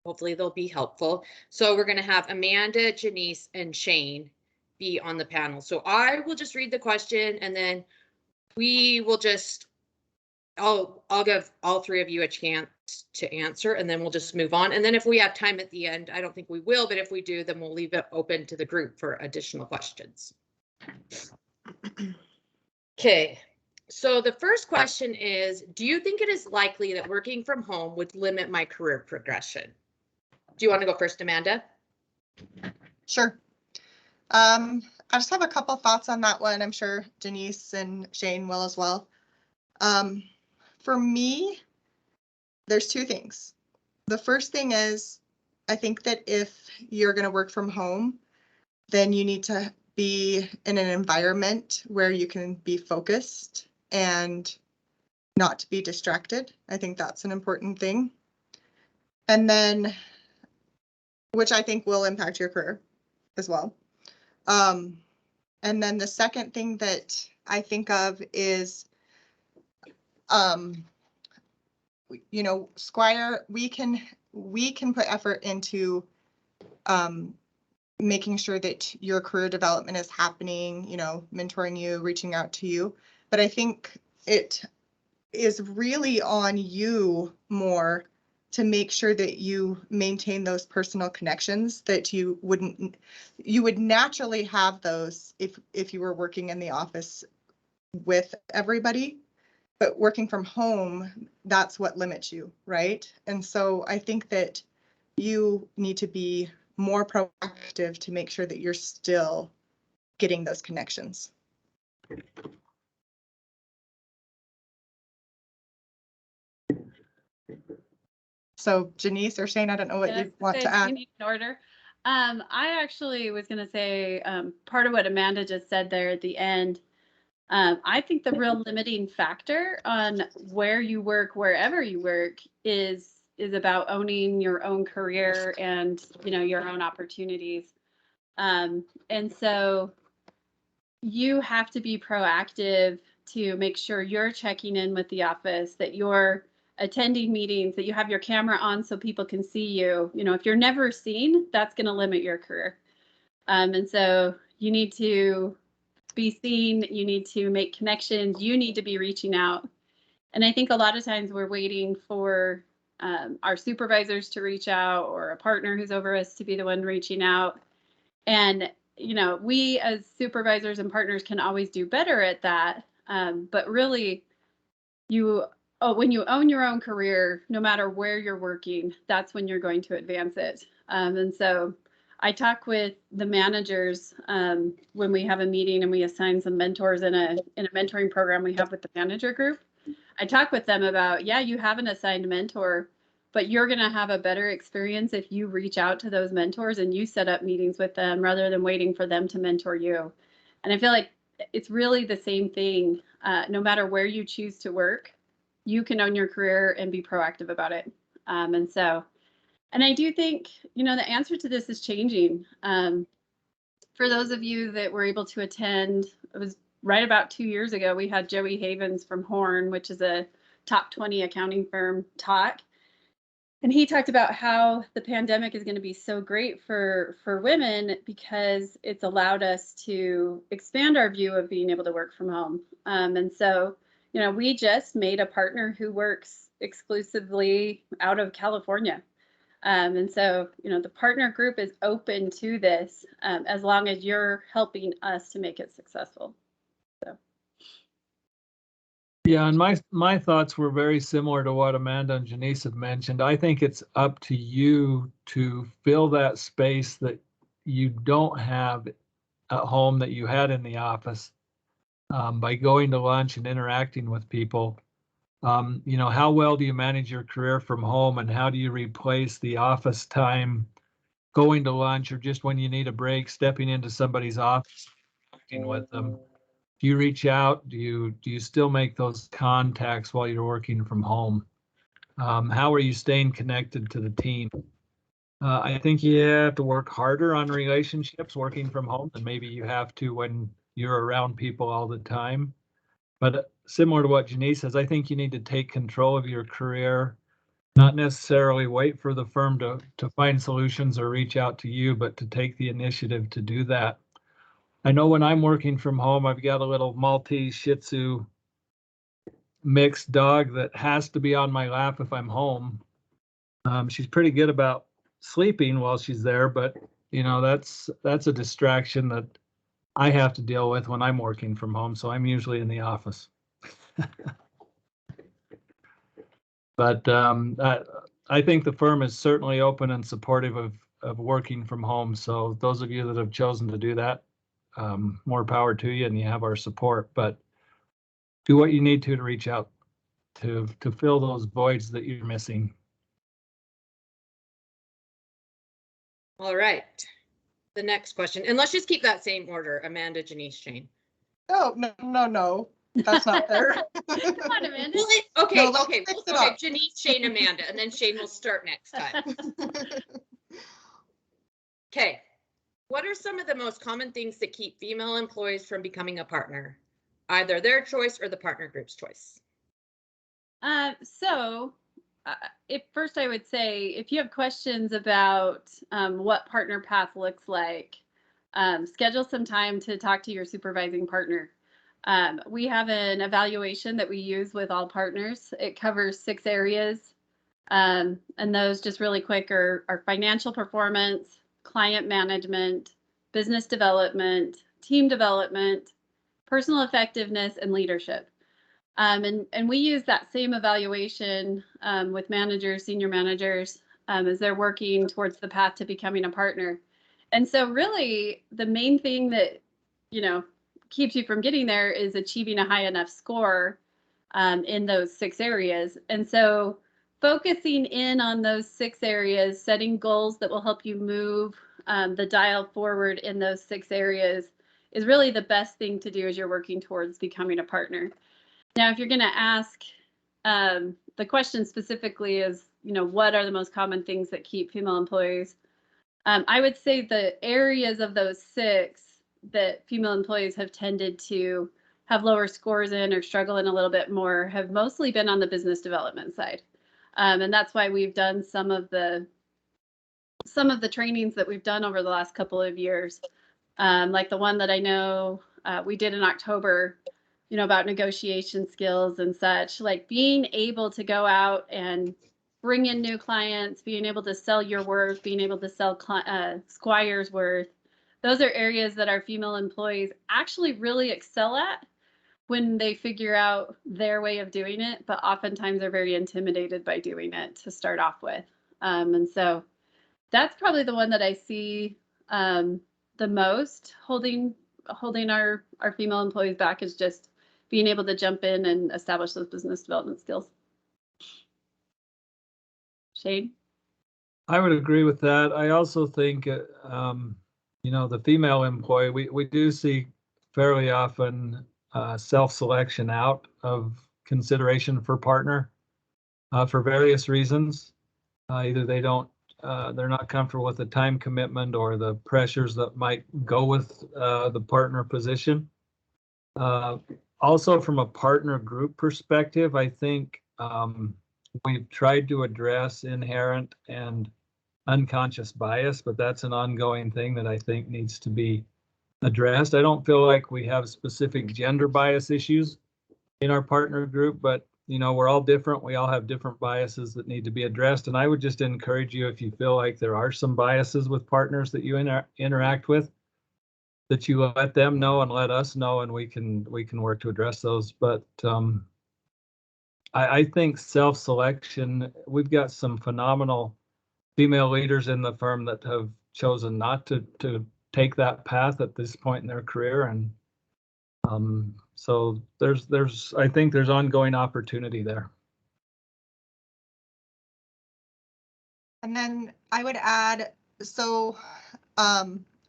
Hopefully they'll be helpful. So we're going to have Amanda, Janice, and Shane be on the panel. So I will just read the question, and then we will just, I'll give all three of you a chance to answer, and then we'll just move on. And then if we have time at the end, I don't think we will, but if we do, then we'll leave it open to the group for additional questions. Okay. So the first question is, do you think it is likely that working from home would limit my career progression? Do you want to go first, Amanda? Sure. I just have a couple thoughts on that one. I'm sure Janice and Shane will as well. For me, there's two things. The first thing is, I think that if you're going to work from home, then you need to be in an environment where you can be focused and not to be distracted. I think that's an important thing. And then, which I think will impact your career as well. And then the second thing that I think of is, you know, Squire, we can put effort into making sure that your career development is happening, you know, mentoring you, reaching out to you. But I think it is really on you more to make sure that you maintain those personal connections that you would naturally have those if you were working in the office with everybody. But working from home, that's what limits you, right? And so I think that you need to be more proactive to make sure that you're still getting those connections. So Janice or Shane, I don't know what you want to add. In order. I actually was going to say part of what Amanda just said there at the end. I think the real limiting factor on where you work, wherever you work, is about owning your own career and, you know, your own opportunities. And so you have to be proactive to make sure you're checking in with the office, that you're attending meetings, that you have your camera on so people can see you. You know, if you're never seen, that's going to limit your career. And so you need to be seen, you need to make connections, you need to be reaching out. And I think a lot of times we're waiting for our supervisors to reach out, or a partner who's over us to be the one reaching out. And, you know, we as supervisors and partners can always do better at that. But really, when you own your own career, no matter where you're working, that's when you're going to advance it. And so I talk with the managers when we have a meeting and we assign some mentors in a mentoring program we have with the manager group. I talk with them about, yeah, you have an assigned mentor, but you're going to have a better experience if you reach out to those mentors and you set up meetings with them rather than waiting for them to mentor you. And I feel like it's really the same thing. No matter where you choose to work, you can own your career and be proactive about it. And I do think, you know, the answer to this is changing. For those of you that were able to attend, it was right about 2 years ago, we had Joey Havens from Horn, which is a top 20 accounting firm, talk. And he talked about how the pandemic is going to be so great for women because it's allowed us to expand our view of being able to work from home. And so, you know, we just made a partner who works exclusively out of California. And so, you know, the partner group is open to this as long as you're helping us to make it successful. So. Yeah, and my thoughts were very similar to what Amanda and Janice have mentioned. I think it's up to you to fill that space that you don't have at home that you had in the office by going to lunch and interacting with people. You know, how well do you manage your career from home, and how do you replace the office time going to lunch, or just when you need a break, stepping into somebody's office, working with them? Do you reach out? Do you still make those contacts while you're working from home? How are you staying connected to the team? I think you have to work harder on relationships working from home than maybe you have to when you're around people all the time. But similar to what Janice says, I think you need to take control of your career Not necessarily wait for the firm to find solutions or reach out to you, but to take the initiative to do that. I know when I'm working from home, I've got a little Maltese Shih Tzu mixed dog that has to be on my lap if I'm home. She's pretty good about sleeping while she's there, but you know, that's a distraction that I have to deal with when I'm working from home. So I'm usually in the office. But I think the firm is certainly open and supportive of working from home. So those of you that have chosen to do that, more power to you, and you have our support. But do what you need to reach out to fill those voids that you're missing. All right. The next question, and let's just keep that same order. Amanda, Janice, Shane. Oh, no. That's not fair. Come on, Amanda. Well, okay, No, let's okay, fix it okay. up. Janice, Shane, Amanda, and then Shane will start next time. Okay. What are some of the most common things that keep female employees from becoming a partner? Either their choice or the partner group's choice. First I would say, if you have questions about what partner path looks like, schedule some time to talk to your supervising partner. We have an evaluation that we use with all partners. It covers 6 areas. And those, just really quick, are financial performance, client management, business development, team development, personal effectiveness, and leadership. And we use that same evaluation with managers, senior managers, as they're working towards the path to becoming a partner. And so really the main thing that, keeps you from getting there is achieving a high enough score in those 6 areas. And so focusing in on those 6 areas, setting goals that will help you move the dial forward in those 6 areas is really the best thing to do as you're working towards becoming a partner. Now, if you're going to ask, the question specifically is, what are the most common things that keep female employees? I would say the areas of those 6 that female employees have tended to have lower scores in or struggle in a little bit more have mostly been on the business development side. And that's why we've done some of the trainings that we've done over the last couple of years. Like the one that I know we did in October, about negotiation skills and such, like being able to go out and bring in new clients, being able to sell your worth, being able to sell Squire's worth. Those are areas that our female employees actually really excel at when they figure out their way of doing it, but oftentimes they're very intimidated by doing it to start off with. And so that's probably the one that I see the most holding our female employees back, is just being able to jump in and establish those business development skills. Shane? I would agree with that. I also think, the female employee, we do see fairly often self-selection out of consideration for partner for various reasons. Either they're not comfortable with the time commitment or the pressures that might go with the partner position. Also, from a partner group perspective, I think we've tried to address inherent and unconscious bias, but that's an ongoing thing that I think needs to be addressed. I don't feel like we have specific gender bias issues in our partner group, but we're all different. We all have different biases that need to be addressed. And I would just encourage you, if you feel like there are some biases with partners that you interact with, that you let them know and let us know, and we can work to address those. But I think self-selection, we've got some phenomenal female leaders in the firm that have chosen not to take that path at this point in their career. And so I think there's ongoing opportunity there. And then I would add, so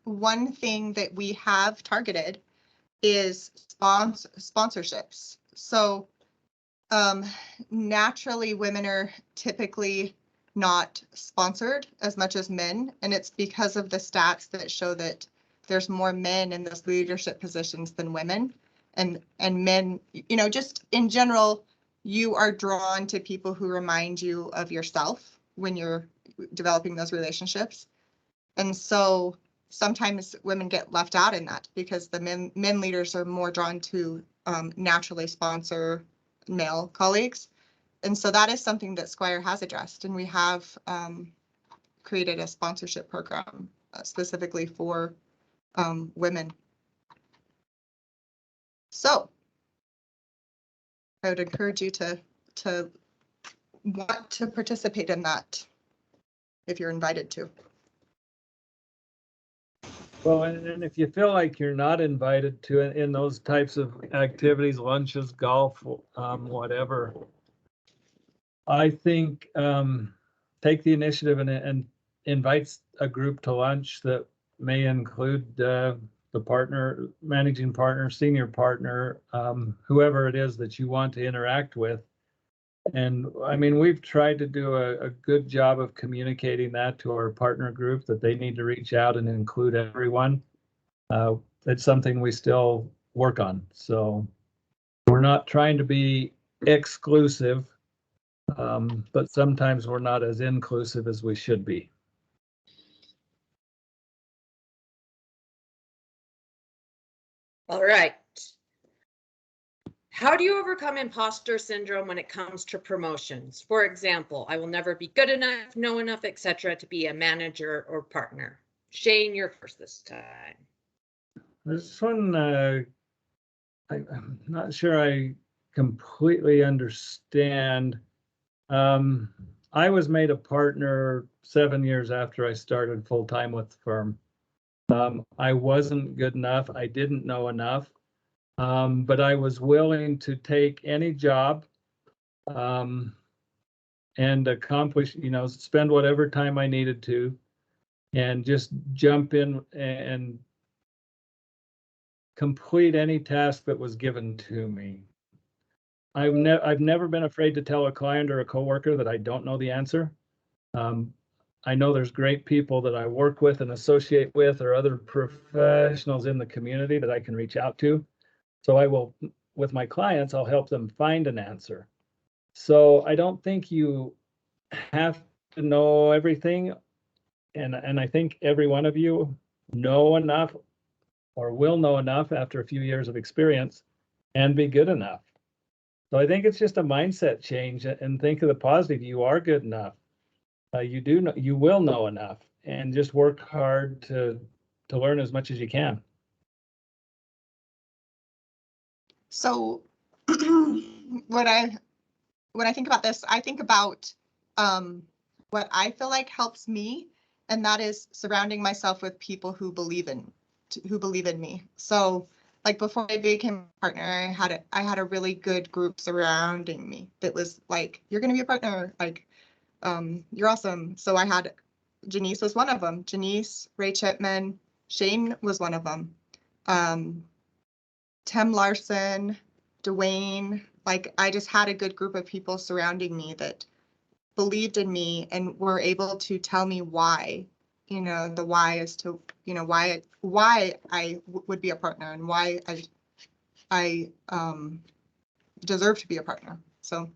one thing that we have targeted is sponsorships. So naturally, women are typically not sponsored as much as men, and it's because of the stats that show that there's more men in those leadership positions than women, and men, just in general, you are drawn to people who remind you of yourself when you're developing those relationships. And so sometimes women get left out in that because the men leaders are more drawn to naturally sponsor male colleagues. And so that is something that Squire has addressed. And we have created a sponsorship program specifically for women. So I would encourage you to want to participate in that if you're invited to. Well, and if you feel like you're not invited to in those types of activities, lunches, golf, whatever, I think take the initiative and invite a group to lunch that may include the partner, managing partner, senior partner, whoever it is that you want to interact with. And I mean, we've tried to do a good job of communicating that to our partner group that they need to reach out and include everyone. It's something we still work on. So we're not trying to be exclusive, but sometimes we're not as inclusive as we should be. All right. How do you overcome imposter syndrome when it comes to promotions? For example, I will never be good enough, know enough, etc. to be a manager or partner. Shane, you're first this time. This one, I'm not sure I completely understand. I was made a partner 7 years after I started full-time with the firm. I wasn't good enough. I didn't know enough. But I was willing to take any job and accomplish, spend whatever time I needed to and just jump in and complete any task that was given to me. I've never been afraid to tell a client or a coworker that I don't know the answer. I know there's great people that I work with and associate with or other professionals in the community that I can reach out to. So I will, with my clients, I'll help them find an answer. So I don't think you have to know everything. And I think every one of you know enough or will know enough after a few years of experience and be good enough. So I think it's just a mindset change and think of the positive. You are good enough. You do know, you will know enough, and just work hard to learn as much as you can. So when I think about this, I think about what I feel like helps me, and that is surrounding myself with people who believe in me. So like before I became a partner, I had a really good group surrounding me that was like, you're going to be a partner, like you're awesome. So I had Janice was one of them. Janice, Ray Chipman, Shane was one of them. Tim Larson, Dwayne, like I just had a good group of people surrounding me that believed in me and were able to tell me why, the why as to, why I would be a partner and why I deserve to be a partner. So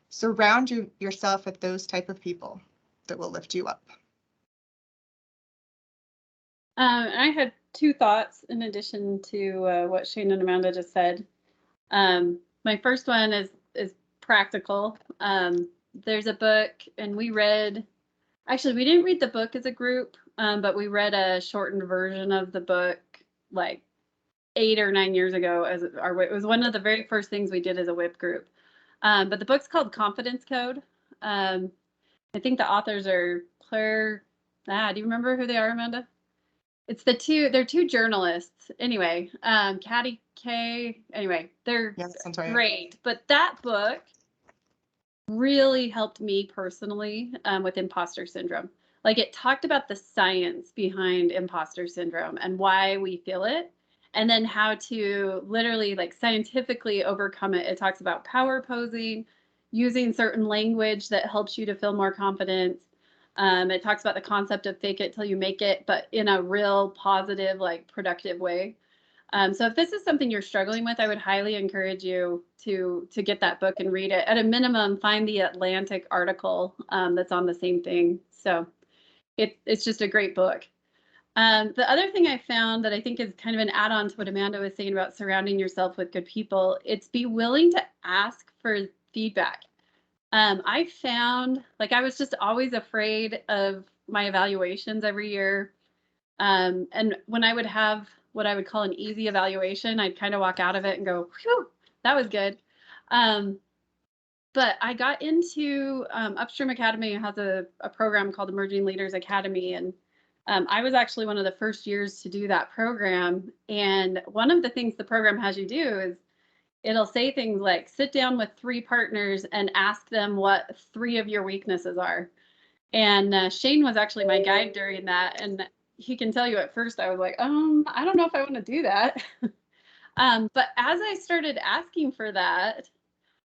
surround yourself with those type of people that will lift you up. I had two thoughts in addition to what Shane and Amanda just said. My first one is practical. There's a book, and we didn't read the book as a group, but we read a shortened version of the book like 8 or 9 years ago. It was one of the very first things we did as a WIP group. But the book's called Confidence Code. I think the authors are Claire. Do you remember who they are, Amanda? They're two journalists. Anyway, Caddy Kay. Anyway, they're great. But that book really helped me personally with imposter syndrome. Like it talked about the science behind imposter syndrome and why we feel it, and then how to literally like scientifically overcome it. It talks about power posing, using certain language that helps you to feel more confident. It talks about the concept of fake it till you make it, but in a real positive, like productive way. So if this is something you're struggling with, I would highly encourage you to get that book and read it. At a minimum, find the Atlantic article that's on the same thing. So it's just a great book. The other thing I found that I think is kind of an add-on to what Amanda was saying about surrounding yourself with good people, it's be willing to ask for feedback. I found, like, I was just always afraid of my evaluations every year. And when I would have what I would call an easy evaluation, I'd kind of walk out of it and go, whew, that was good. But I got into Upstream Academy has a program called Emerging Leaders Academy. And I was actually one of the first years to do that program. And one of the things the program has you do is it'll say things like, sit down with 3 partners and ask them what 3 of your weaknesses are. And Shane was actually my guide during that. And he can tell you at first I was like, I don't know if I want to do that. But as I started asking for that,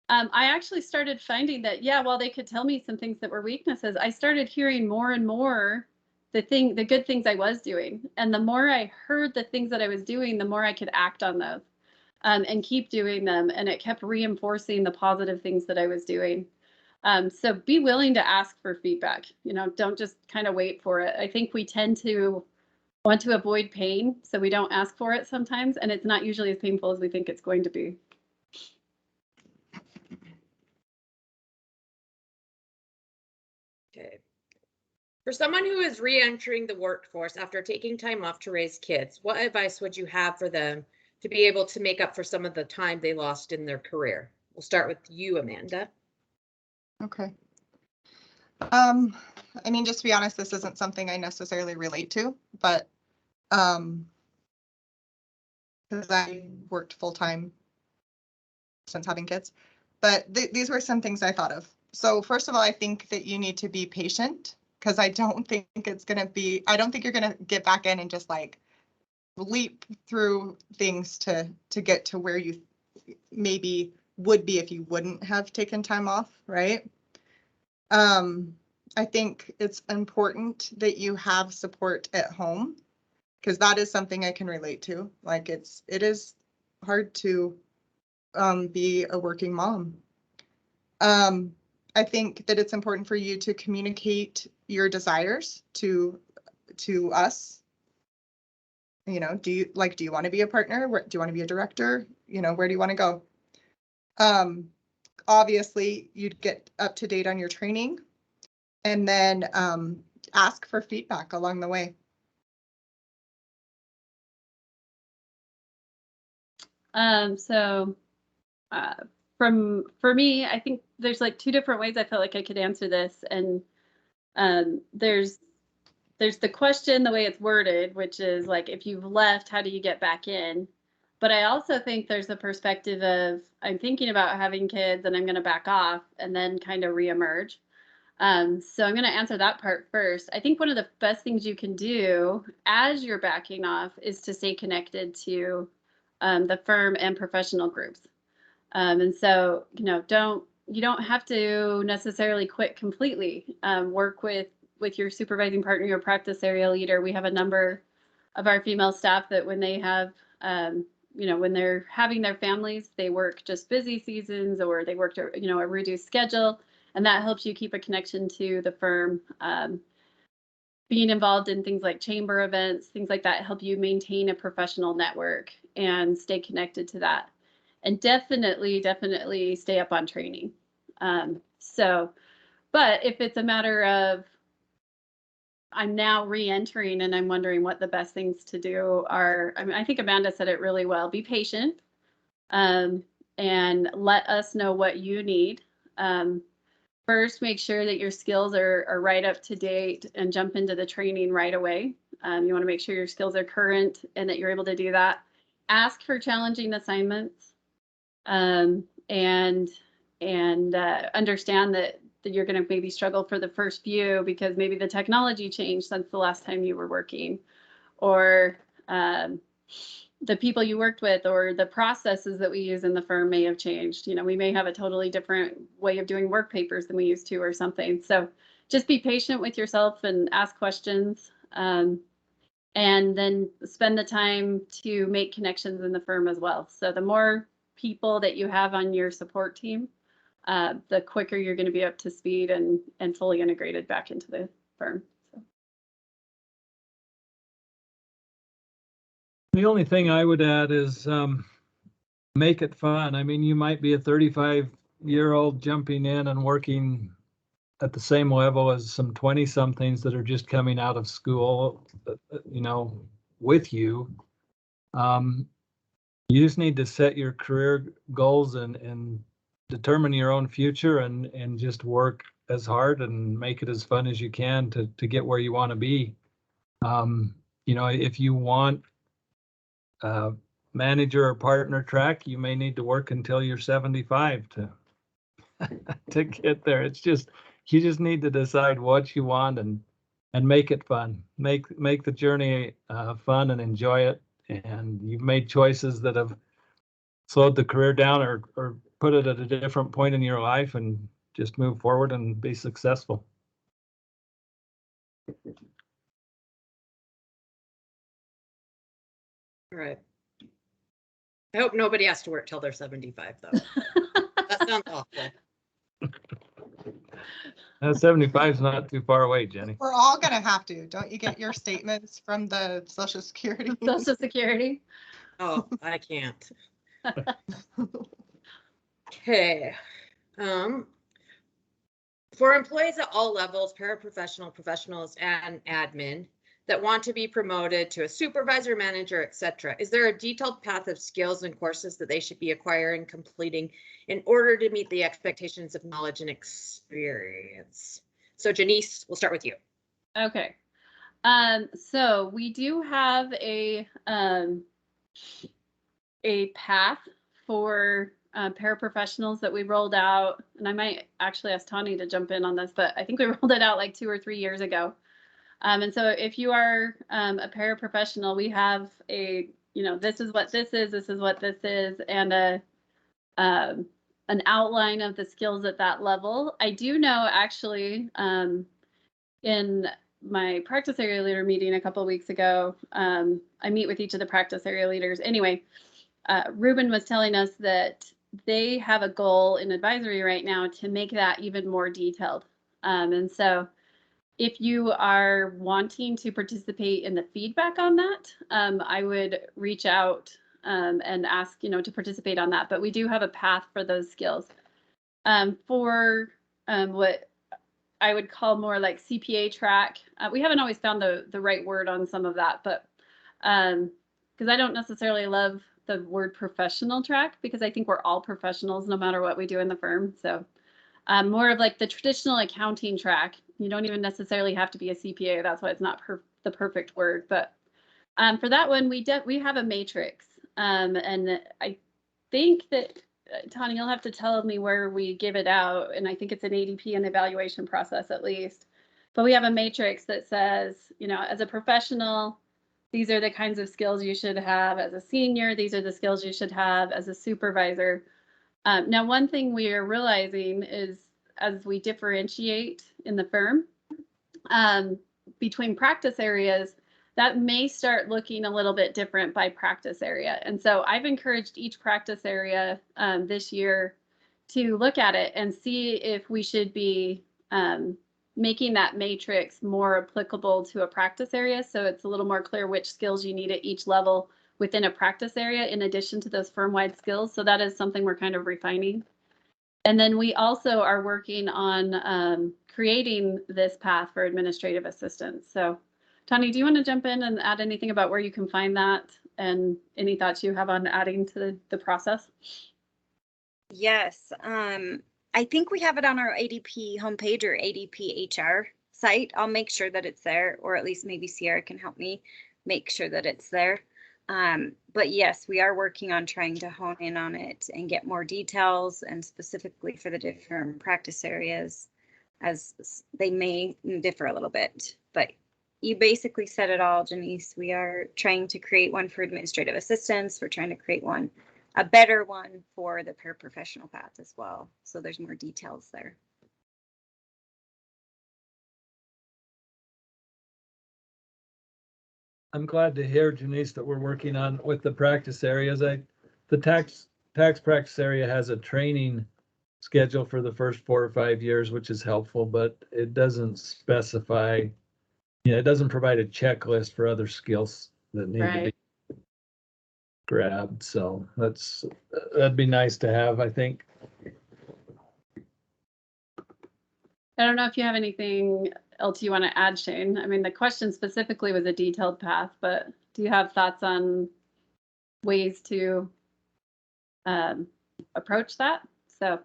I actually started finding that, yeah, while they could tell me some things that were weaknesses, I started hearing more and more the good things I was doing. And the more I heard the things that I was doing, the more I could act on those and keep doing them. And it kept reinforcing the positive things that I was doing. So be willing to ask for feedback. Don't just kind of wait for it. I think we tend to want to avoid pain, so we don't ask for it sometimes, and it's not usually as painful as we think it's going to be. Okay. For someone who is re-entering the workforce after taking time off to raise kids, what advice would you have for them to be able to make up for some of the time they lost in their career? We'll start with you, Amanda. Okay. I mean, just to be honest, this isn't something I necessarily relate to, but because I worked full time since having kids, but these were some things I thought of. So first of all, I think that you need to be patient, because I don't think I don't think you're gonna get back in and just like leap through things to get to where you maybe would be if you wouldn't have taken time off, right? I think it's important that you have support at home, because that is something I can relate to. Like it is hard to be a working mom. I think that it's important for you to communicate your desires to us. Do you want to be a partner? Do you want to be a director? Where do you want to go? Obviously, you'd get up to date on your training, and then ask for feedback along the way. For me, I think there's like 2 different ways I felt like I could answer this. And there's the question, the way it's worded, which is like, if you've left, how do you get back in? But I also think there's the perspective of, I'm thinking about having kids and I'm going to back off and then kind of reemerge. So I'm going to answer that part first. I think one of the best things you can do as you're backing off is to stay connected to the firm and professional groups. And so, you don't have to necessarily quit completely. Work with your supervising partner, your practice area leader. We have a number of our female staff that when they have, when they're having their families, they work just busy seasons, or they work, a reduced schedule. And that helps you keep a connection to the firm. Being involved in things like chamber events, things like that, help you maintain a professional network and stay connected to that. And definitely stay up on training. But if it's a matter of, I'm now re-entering and I'm wondering what the best things to do are, I think Amanda said it really well. Be patient and let us know what you need. First, make sure that your skills are right up to date and jump into the training right away. You want to make sure your skills are current and that you're able to do that. Ask for challenging assignments. And understand that you're going to maybe struggle for the first few because maybe the technology changed since the last time you were working, or the people you worked with, or the processes that we use in the firm may have changed. We may have a totally different way of doing work papers than we used to, or something. So just be patient with yourself and ask questions. and then spend the time to make connections in the firm as well. So the more people that you have on your support team, the quicker you're going to be up to speed and fully integrated back into the firm. So. The only thing I would add is make it fun. I mean, you might be a 35-year-old jumping in and working at the same level as some 20-somethings that are just coming out of school, you know, with you. You just need to set your career goals and determine your own future and just work as hard and make it as fun as you can to get where you want to be. You know, if you want manager or partner track, you may need to work until you're 75 to get there. It's just, you just need to decide what you want and make it fun. Make the journey fun and enjoy it. And you've made choices that have slowed the career down or put it at a different point in your life, and just move forward and be successful. All right. I hope nobody has to work till they're 75, though. That sounds awful. 75 is not too far away, Jenny. We're all gonna have to. Don't you get your statements from the Social Security? Social Security. Oh, I can't. Okay. For employees at all levels, paraprofessional, professionals, and admin that want to be promoted to a supervisor, manager, etc., is there a detailed path of skills and courses that they should be acquiring, completing in order to meet the expectations of knowledge and experience? So Janice, we'll start with you. Okay. So we do have a path for paraprofessionals that we rolled out, and I might actually ask Tani to jump in on this, but I think we rolled it out like 2 or 3 years ago. And so if you are a paraprofessional, we have a, you know, this is what this is what this is, and an outline of the skills at that level. I do know actually in my practice area leader meeting a couple of weeks ago, I meet with each of the practice area leaders. Anyway, Ruben was telling us that they have a goal in advisory right now to make that even more detailed. And so if you are wanting to participate in the feedback on that, I would reach out and ask, you know, to participate on that. But we do have a path for those skills. For what I would call more like CPA track, we haven't always found the right word on some of that, but because I don't necessarily love the word professional track, because I think we're all professionals no matter what we do in the firm. So more of like the traditional accounting track. You don't even necessarily have to be a CPA. That's why it's not the perfect word. But for that one, we have a matrix. And I think that, Tani, you'll have to tell me where we give it out. And I think it's an ADP and evaluation process at least. But we have a matrix that says, you know, as a professional, these are the kinds of skills you should have. As a senior, these are the skills you should have. As a supervisor. Now, one thing we are realizing is as we differentiate in the firm between practice areas, that may start looking a little bit different by practice area. And so I've encouraged each practice area this year to look at it and see if we should be making that matrix more applicable to a practice area. So it's a little more clear which skills you need at each level within a practice area in addition to those firm-wide skills. So that is something we're kind of refining. And then we also are working on creating this path for administrative assistants. So Tani, do you want to jump in and add anything about where you can find that and any thoughts you have on adding to the process? Yes, I think we have it on our ADP homepage or ADP HR site. I'll make sure that it's there, or at least maybe Sierra can help me make sure that it's there. But yes, we are working on trying to hone in on it and get more details, and specifically for the different practice areas, as they may differ a little bit. But you basically said it all, Janice. We are trying to create one for administrative assistants. We're trying to create one, a better one for the paraprofessional path as well. So there's more details there. I'm glad to hear, Janice, that we're working on with the practice areas. The tax practice area has a training schedule for the first 4 or 5 years, which is helpful, but it doesn't specify, it doesn't provide a checklist for other skills that need to be grabbed. So that'd be nice to have, I think. I don't know if you have anything else you want to add, Shane. I mean, the question specifically was a detailed path, but do you have thoughts on ways to approach that? So,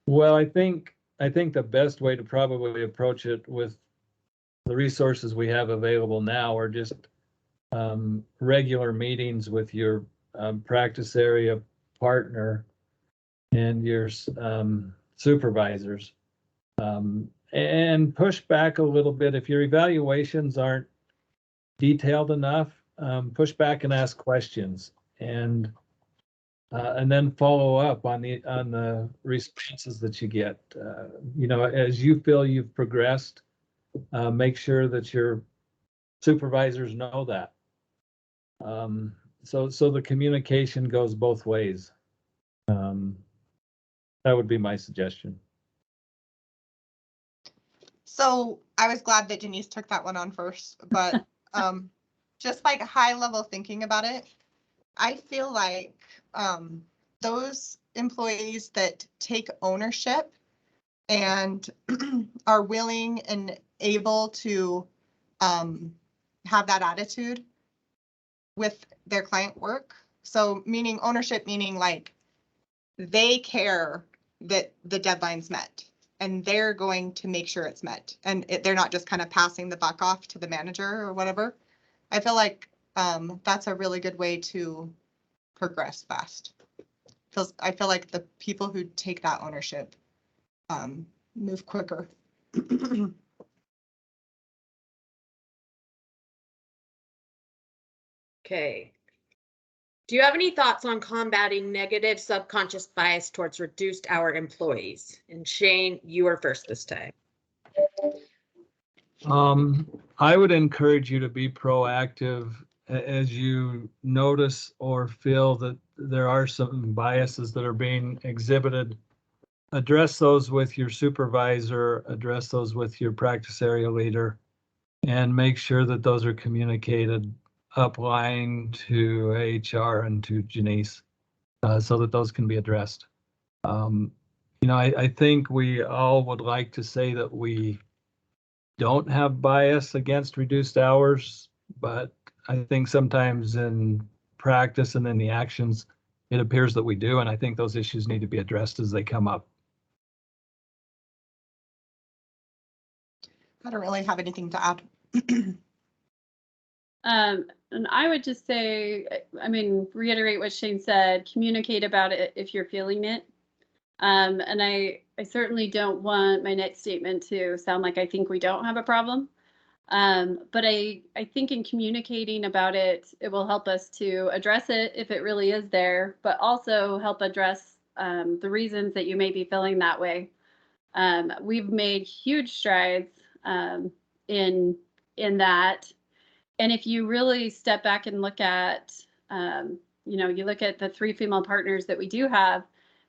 well, I think the best way to probably approach it with the resources we have available now are just regular meetings with your practice area partner and your supervisors. And push back a little bit. If your evaluations aren't detailed enough, push back and ask questions, and then follow up on the responses that you get. As you feel you've progressed, make sure that your supervisors know that. So the communication goes both ways. That would be my suggestion. So I was glad that Janice took that one on first, but just like high level thinking about it, I feel like those employees that take ownership and are willing and able to have that attitude with their client work. So meaning ownership, meaning like they care that the deadline's met and they're going to make sure it's met, and they're not just kind of passing the buck off to the manager or whatever. I feel like that's a really good way to progress fast. I feel like the people who take that ownership move quicker. Okay. Do you have any thoughts on combating negative subconscious bias towards reduced hour employees? And Shane, you are first this time. I would encourage you to be proactive as you notice or feel that there are some biases that are being exhibited. Address those with your supervisor, address those with your practice area leader, and make sure that those are communicated upline to HR and to Janice so that those can be addressed. I think we all would like to say that we don't have bias against reduced hours, but I think sometimes in practice and in the actions, it appears that we do, and I think those issues need to be addressed as they come up. I don't really have anything to add. And I would just say, reiterate what Shane said, communicate about it if you're feeling it. And I certainly don't want my next statement to sound like I think we don't have a problem. But I think in communicating about it, it will help us to address it if it really is there, but also help address the reasons that you may be feeling that way. We've made huge strides in that. And if you really step back and look at, you look at the 3 female partners that we do have,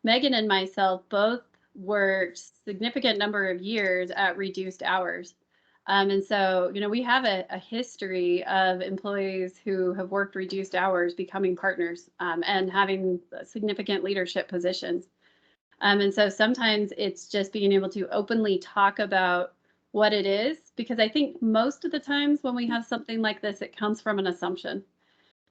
Megan and myself both worked significant number of years at reduced hours. And so, we have a history of employees who have worked reduced hours becoming partners and having significant leadership positions. And so sometimes it's just being able to openly talk about what it is, because I think most of the times when we have something like this, it comes from an assumption.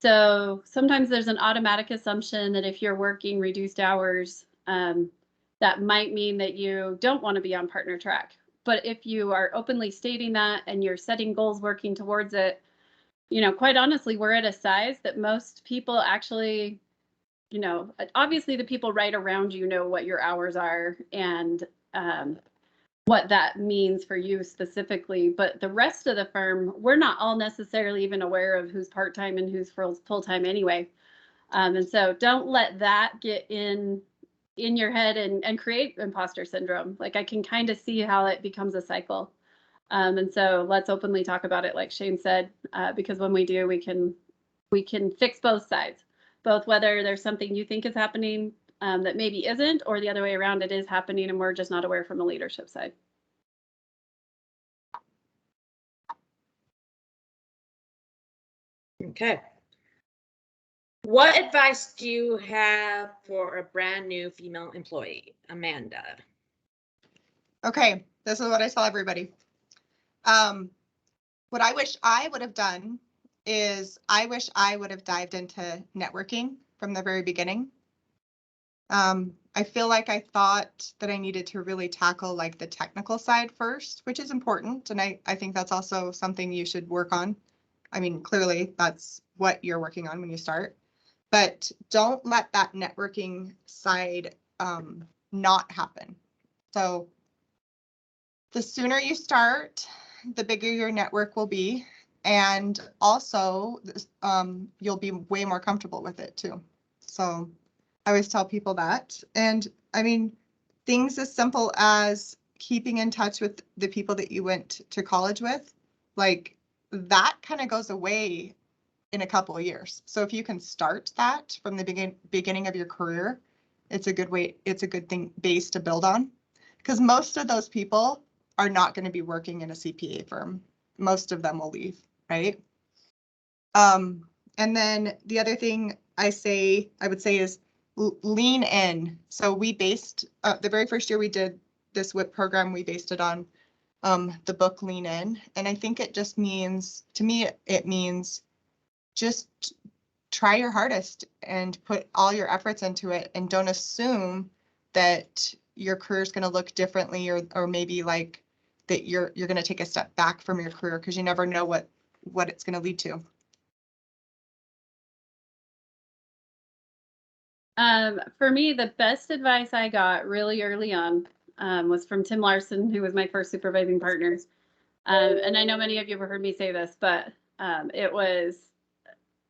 So sometimes there's an automatic assumption that if you're working reduced hours, that might mean that you don't want to be on partner track. But if you are openly stating that and you're setting goals, working towards it, quite honestly, we're at a size that most people actually, obviously the people right around you know what your hours are and what that means for you specifically, but the rest of the firm, we're not all necessarily even aware of who's part-time and who's full-time anyway. And so don't let that get in your head and create imposter syndrome. Like I can kind of see how it becomes a cycle. And so let's openly talk about it, like Shane said, because when we do, we can fix both sides, both whether there's something you think is happening that maybe isn't, or the other way around, it is happening and we're just not aware from the leadership side. Okay. What advice do you have for a brand new female employee, Amanda? Okay, this is what I tell everybody. What I wish I would have done is I wish I would have dived into networking from the very beginning. I feel like I thought that I needed to really tackle like the technical side first, which is important. And I think that's also something you should work on. I mean, clearly that's what you're working on when you start, but don't let that networking side not happen. So the sooner you start, the bigger your network will be. And also you'll be way more comfortable with it too. So I always tell people that. And I mean, things as simple as keeping in touch with the people that you went to college with, like that kind of goes away in a couple of years. So if you can start that from the beginning of your career, it's a good way, it's a good thing base to build on, because most of those people are not going to be working in a CPA firm. Most of them will leave, right? And then the other thing I would say is lean in. So we based the very first year we did this WIP program, we based it on the book Lean In. And I think it just means, to me, it means just try your hardest and put all your efforts into it, and don't assume that your career is going to look differently, or maybe like that you're going to take a step back from your career, because you never know what it's going to lead to. For me, the best advice I got really early on was from Tim Larson, who was my first supervising partner. And I know many of you have heard me say this, but it was,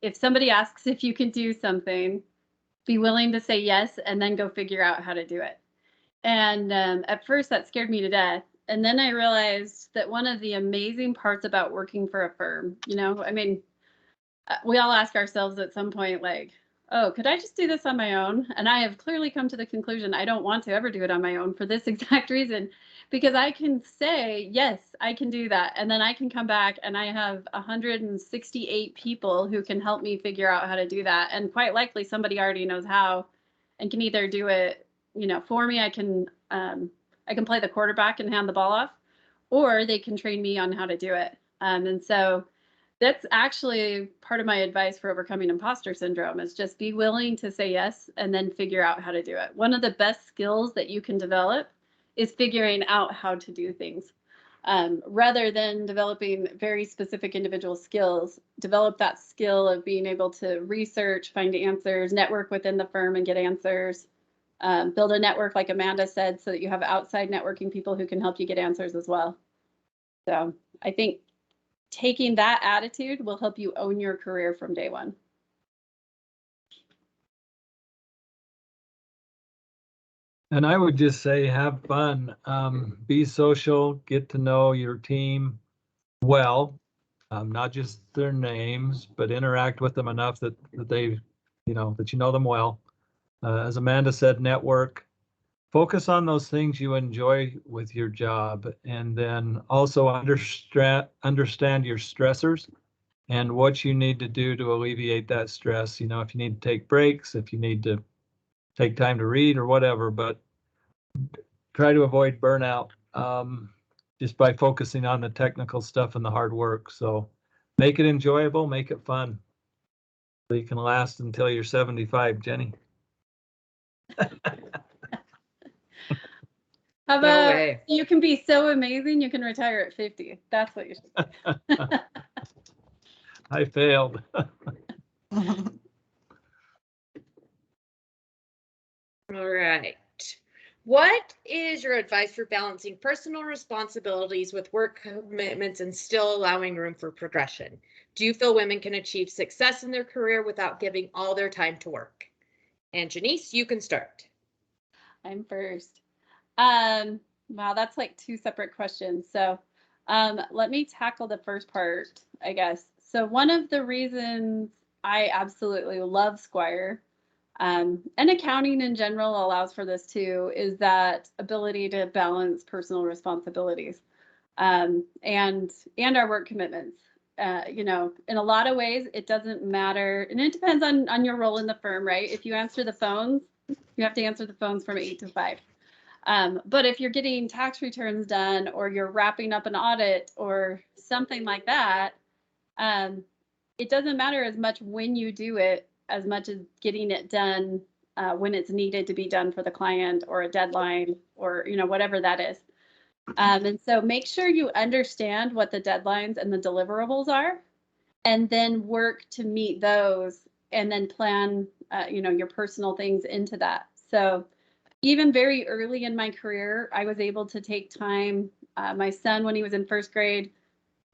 if somebody asks if you can do something, be willing to say yes and then go figure out how to do it. And at first that scared me to death. And then I realized that one of the amazing parts about working for a firm, you know, I mean, we all ask ourselves at some point, like, oh, could I just do this on my own? And I have clearly come to the conclusion I don't want to ever do it on my own for this exact reason, because I can say, yes, I can do that. And then I can come back and I have 168 people who can help me figure out how to do that. And quite likely somebody already knows how and can either do it, you know, for me. I can play the quarterback and hand the ball off, or they can train me on how to do it. And so that's actually part of my advice for overcoming imposter syndrome, is just be willing to say yes and then figure out how to do it. One of the best skills that you can develop is figuring out how to do things. Rather than developing very specific individual skills, develop that skill of being able to research, find answers, network within the firm and get answers. Build a network, like Amanda said, so that you have outside networking people who can help you get answers as well. So I think taking that attitude will help you own your career from day one. And I would just say, have fun, be social, get to know your team well, not just their names, but interact with them enough that they, that you know them well. As Amanda said, network, focus on those things you enjoy with your job, and then also understand your stressors and what you need to do to alleviate that stress. You know, if you need to take breaks, if you need to take time to read or whatever, but try to avoid burnout just by focusing on the technical stuff and the hard work. So make it enjoyable, make it fun, so you can last until you're 75, Jenny. How No about way. you can be so amazing you can retire at 50? That's what you should do. I failed. All right. What is your advice for balancing personal responsibilities with work commitments and still allowing room for progression? Do you feel women can achieve success in their career without giving all their time to work? And Janice, you can start. I'm first. Wow, that's like two separate questions. So Let me tackle the first part, I guess. So one of the reasons I absolutely love Squire, and accounting in general allows for this too, is that ability to balance personal responsibilities and our work commitments. You know, in a lot of ways, it doesn't matter, and it depends on your role in the firm, right? If you answer the phones, you have to answer the phones from 8 to 5. But if you're getting tax returns done, or you're wrapping up an audit or something like that, it doesn't matter as much when you do it as much as getting it done when it's needed to be done for the client, or a deadline, or, you know, whatever that is. And so make sure you understand what the deadlines and the deliverables are, and then work to meet those, and then plan, you know, your personal things into that. So even very early in my career, I was able to take time. My son, when he was in first grade,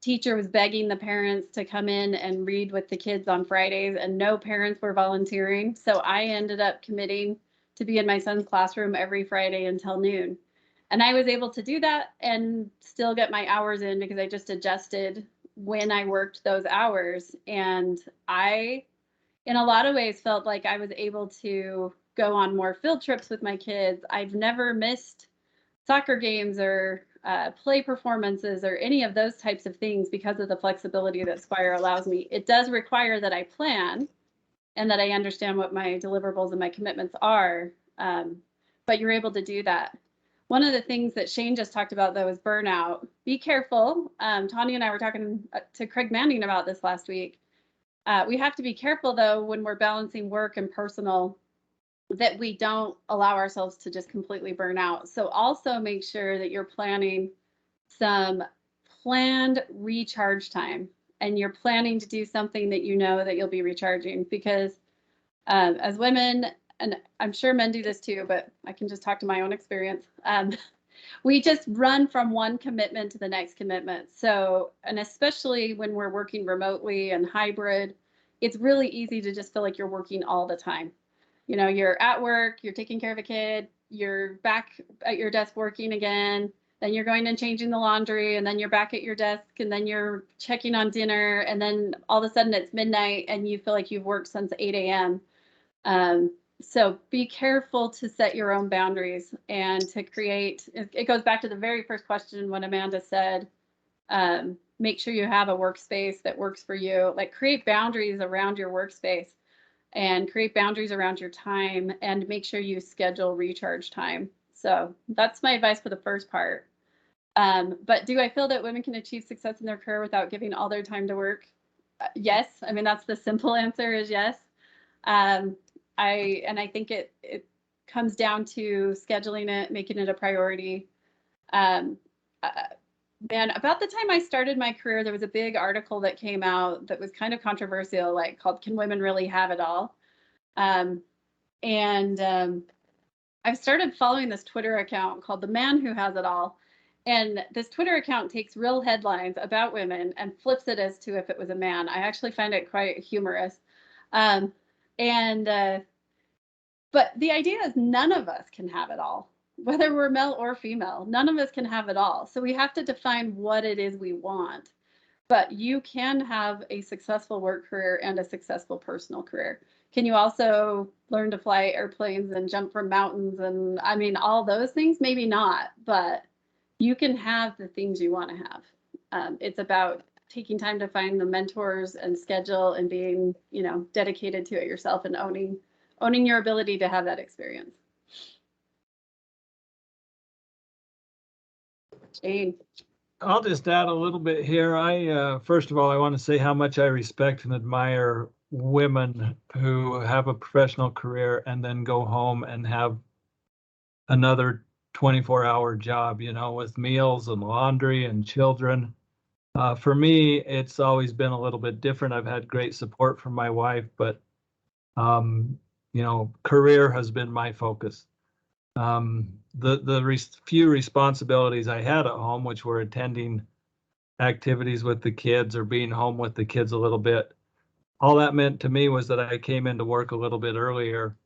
teacher was begging the parents to come in and read with the kids on Fridays, and no parents were volunteering. So I ended up committing to be in my son's classroom every Friday until noon. And I was able to do that and still get my hours in, because I just adjusted when I worked those hours. And I, in a lot of ways, felt like I was able to go on more field trips with my kids. I've never missed soccer games or play performances or any of those types of things because of the flexibility that Squire allows me. It does require that I plan and that I understand what my deliverables and my commitments are, but you're able to do that. One of the things that Shane just talked about, though, is burnout. Be careful. Tanya and I were talking to Craig Manning about this last week. We have to be careful, though, when we're balancing work and personal, that we don't allow ourselves to just completely burn out. So also make sure that you're planning some planned recharge time, and you're planning to do something that you know that you'll be recharging, because as women, and I'm sure men do this too, but I can just talk to my own experience. We just run from one commitment to the next commitment. So, and especially when we're working remotely and hybrid, it's really easy to just feel like you're working all the time. You know, you're at work, you're taking care of a kid, you're back at your desk working again, then you're going and changing the laundry, and then you're back at your desk, and then you're checking on dinner, and then all of a sudden it's midnight and you feel like you've worked since 8 a.m. So be careful to set your own boundaries and to create, it goes back to the very first question when Amanda said, make sure you have a workspace that works for you. Like, create boundaries around your workspace and create boundaries around your time, and make sure you schedule recharge time. So that's my advice for the first part. But do I feel that women can achieve success in their career without giving all their time to work? Yes. I mean, that's the simple answer, is yes. I think it comes down to scheduling it, making it a priority. Man, about the time I started my career, there was a big article that came out that was kind of controversial, like, called "Can Women Really Have It All?" I've started following this Twitter account called "The Man Who Has It All." And this Twitter account takes real headlines about women and flips it as to if it was a man. I actually find it quite humorous. But the idea is none of us can have it all, whether we're male or female. None of us can have it all. So we have to define what it is we want. But you can have a successful work career and a successful personal career. Can you also learn to fly airplanes and jump from mountains and, I mean, all those things? Maybe not, but you can have the things you want to have. It's about taking time to find the mentors and schedule, and being, you know, dedicated to it yourself, and owning your ability to have that experience. Jane. I'll just add a little bit here. First of all, I want to say how much I respect and admire women who have a professional career and then go home and have another 24-hour job, you know, with meals and laundry and children. For me, it's always been a little bit different. I've had great support from my wife, but you know, career has been my focus. The few responsibilities I had at home, which were attending activities with the kids or being home with the kids a little bit, all that meant to me was that I came into work a little bit earlier,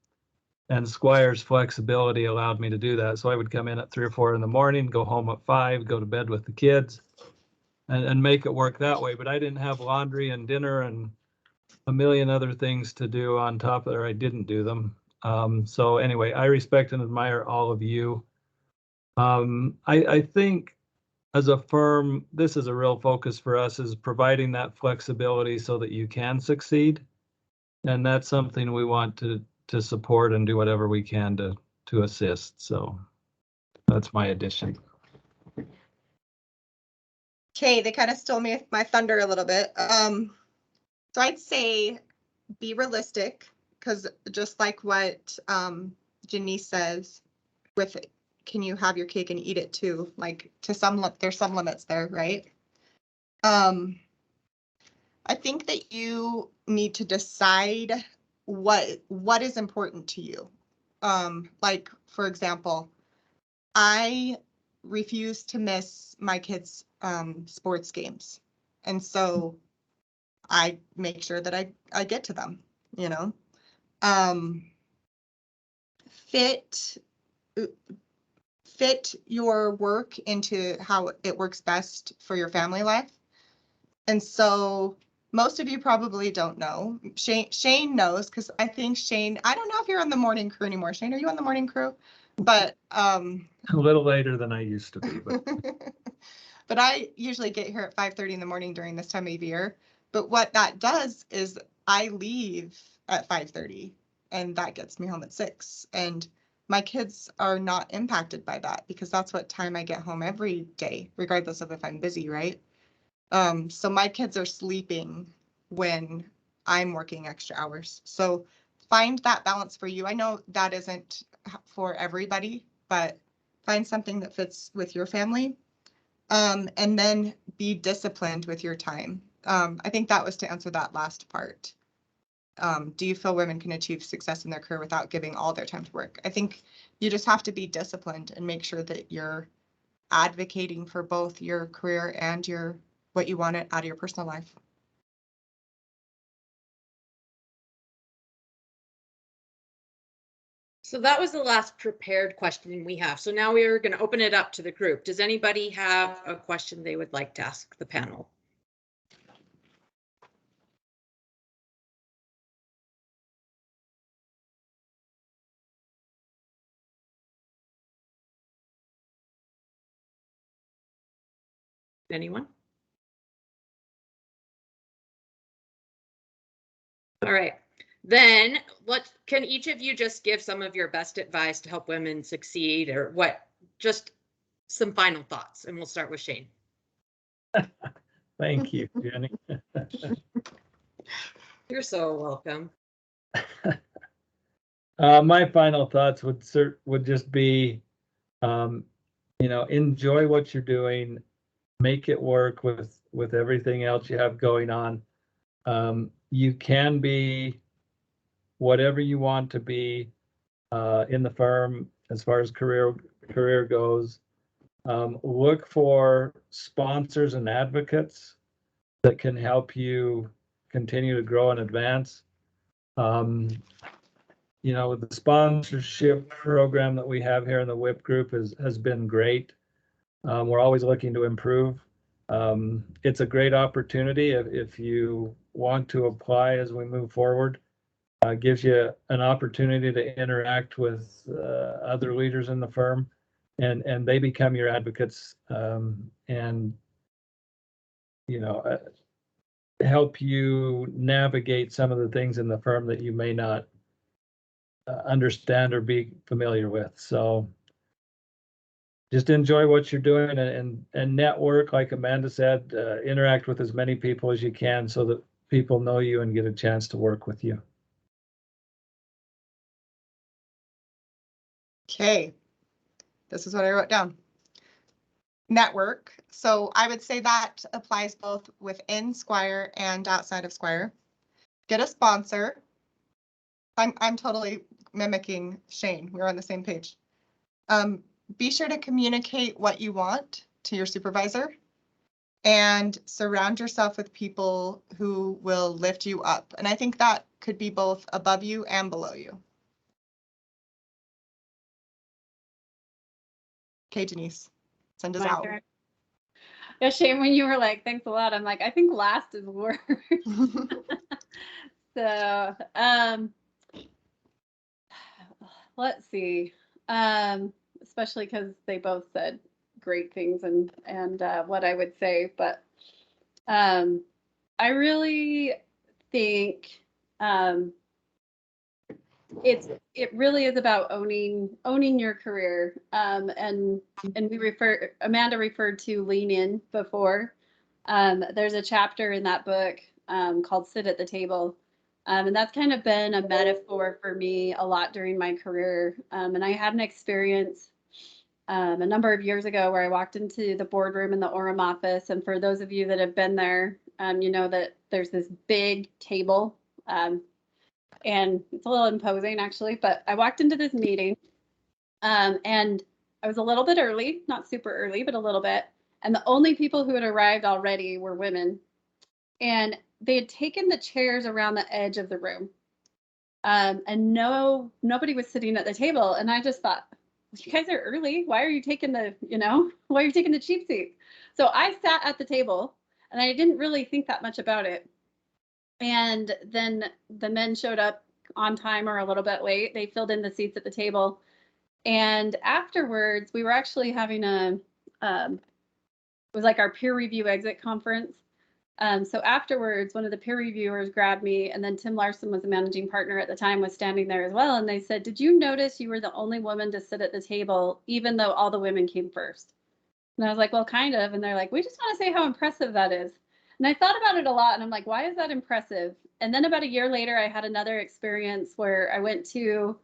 and Squire's flexibility allowed me to do that. So I would come in at 3 or 4 in the morning, go home at 5, go to bed with the kids, and make it work that way. But I didn't have laundry and dinner and a million other things to do on top of it, or I didn't do them. So anyway, I respect and admire all of you. I think as a firm, this is a real focus for us, is providing that flexibility so that you can succeed. And that's something we want to support and do whatever we can to assist. So that's my addition. Okay, they kind of stole my thunder a little bit. So I'd say be realistic, because just like what Janice says, with can you have your cake and eat it too? Like there's some limits there, right? I think that you need to decide what is important to you. Like for example, I refuse to miss my kids' sports games, and so I make sure that I get to them, you know. Fit your work into how it works best for your family life. And so most of you probably don't know. Shane knows, because I think Shane, I don't know if you're on the morning crew anymore. Shane, are you on the morning crew? But a little later than I used to be, but but I usually get here at 5:30 in the morning during this time of year. But what that does is I leave at 5:30, and that gets me home at 6. And my kids are not impacted by that, because that's what time I get home every day, regardless of if I'm busy, right? So my kids are sleeping when I'm working extra hours. So find that balance for you. I know that isn't for everybody, but find something that fits with your family. And then be disciplined with your time. I think that was to answer that last part. Do you feel women can achieve success in their career without giving all their time to work? I think you just have to be disciplined and make sure that you're advocating for both your career and what you want out of your personal life. So that was the last prepared question we have. So now we are going to open it up to the group. Does anybody have a question they would like to ask the panel? Anyone? All right. Then can each of you just give some of your best advice to help women succeed, or what, just some final thoughts, and we'll start with Shane. thank you, Jenny. You're so welcome. My final thoughts would just be, enjoy what you're doing, make it work with everything else you have going on. You can be whatever you want to be in the firm as far as career goes. Look for sponsors and advocates that can help you continue to grow and advance. The sponsorship program that we have here in the WIP group has been great. We're always looking to improve. It's a great opportunity if you want to apply as we move forward. Gives you an opportunity to interact with other leaders in the firm, and they become your advocates, and help you navigate some of the things in the firm that you may not understand or be familiar with. So just enjoy what you're doing, and network, like Amanda said, interact with as many people as you can so that people know you and get a chance to work with you. Okay, this is what I wrote down. Network. So I would say that applies both within Squire and outside of Squire. Get a sponsor. I'm totally mimicking Shane. We're on the same page. Be sure to communicate what you want to your supervisor, and surround yourself with people who will lift you up. And I think that could be both above you and below you. Okay, Denise, send us out. Yeah, Shane, when you were like, thanks a lot, I'm like, I think last is worse. So, let's see. Especially because they both said great things and what I would say, but I really think it really is about owning your career. And Amanda referred to lean in before. There's a chapter in that book called Sit at the Table. And that's kind of been a metaphor for me a lot during my career. And I had an experience a number of years ago where I walked into the boardroom in the Orem office. And for those of you that have been there, you know that there's this big table. And it's a little imposing actually, but I walked into this meeting and I was a little bit early, not super early, but a little bit. And the only people who had arrived already were women. And they had taken the chairs around the edge of the room. And nobody was sitting at the table. And I just thought, you guys are early. Why are you taking why are you taking the cheap seat? So I sat at the table and I didn't really think that much about it. And then the men showed up on time or a little bit late. They filled in the seats at the table. And afterwards, we were actually having it was like our peer review exit conference. So afterwards, one of the peer reviewers grabbed me, and then Tim Larson was the managing partner at the time, was standing there as well. And they said, did you notice you were the only woman to sit at the table, even though all the women came first? And I was like, well, kind of. And they're like, we just want to say how impressive that is. And I thought about it a lot, and I'm like, why is that impressive? And then about a year later, I had another experience where I went to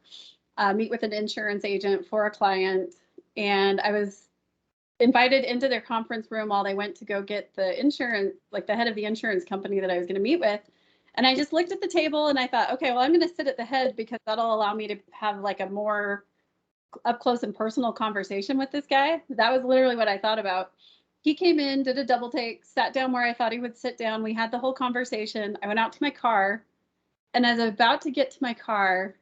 meet with an insurance agent for a client, and I was invited into their conference room while they went to go get the insurance, like the head of the insurance company that I was going to meet with. And I just looked at the table and I thought, okay, well, I'm going to sit at the head because that'll allow me to have like a more up close and personal conversation with this guy. That was literally what I thought about. He came in, did a double take, sat down where I thought he would sit down. We had the whole conversation. I went out to my car, and as I was about to get to my car,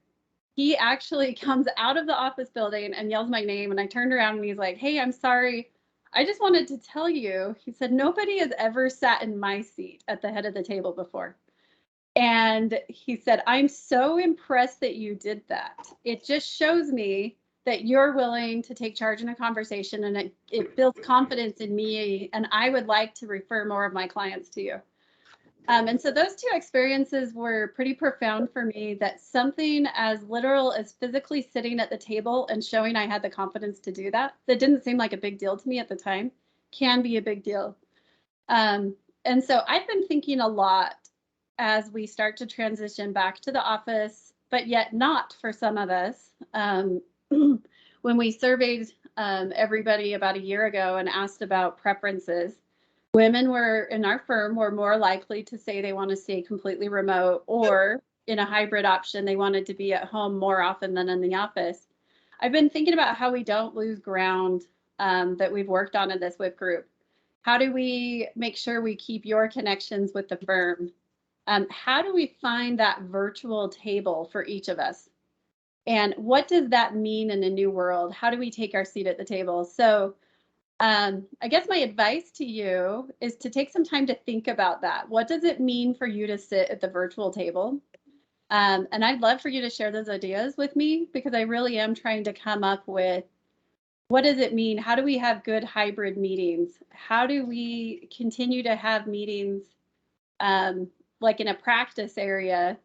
he actually comes out of the office building and yells my name. And I turned around and he's like, hey, I'm sorry. I just wanted to tell you, he said, nobody has ever sat in my seat at the head of the table before. And he said, I'm so impressed that you did that. It just shows me that you're willing to take charge in a conversation, and it builds confidence in me. And I would like to refer more of my clients to you. And so those two experiences were pretty profound for me, that something as literal as physically sitting at the table and showing I had the confidence to do that didn't seem like a big deal to me at the time, can be a big deal. And so I've been thinking a lot as we start to transition back to the office, but yet not for some of us. When we surveyed everybody about a year ago and asked about preferences, women were in our firm were more likely to say they want to stay completely remote, or in a hybrid option, they wanted to be at home more often than in the office. I've been thinking about how we don't lose ground that we've worked on in this WIP group. How do we make sure we keep your connections with the firm? How do we find that virtual table for each of us? And what does that mean in a new world? How do we take our seat at the table? So I guess my advice to you is to take some time to think about that. What does it mean for you to sit at the virtual table? And I'd love for you to share those ideas with me, because I really am trying to come up with, what does it mean? How do we have good hybrid meetings? How do we continue to have meetings like in a practice area,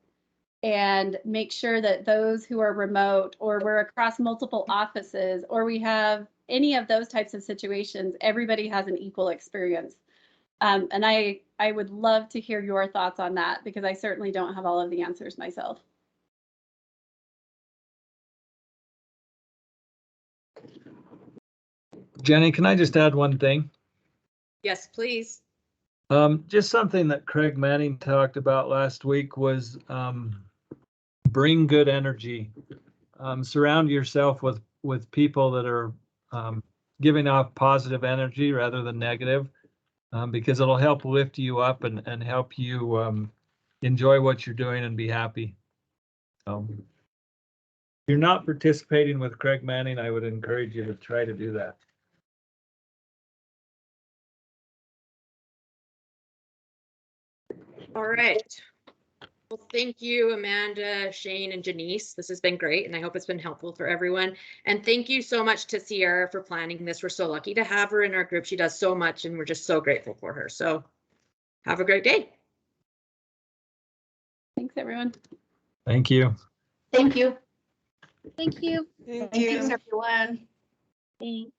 and make sure that those who are remote, or we're across multiple offices, or we have any of those types of situations, everybody has an equal experience. And I would love to hear your thoughts on that, because I certainly don't have all of the answers myself. Jenny, can I just add one thing? Yes, please. Just something that Craig Manning talked about last week was bring good energy. Surround yourself with people that are giving off positive energy rather than negative, because it'll help lift you up and help you enjoy what you're doing and be happy. If you're not participating with Craig Manning, I would encourage you to try to do that. All right. Well, thank you, Amanda, Shane, and Janice. This has been great, and I hope it's been helpful for everyone. And thank you so much to Sierra for planning this. We're so lucky to have her in our group. She does so much, and we're just so grateful for her. So have a great day. Thanks, everyone. Thank you. Thank you. Thank you. Thank Thanks, you. everyone. Thanks.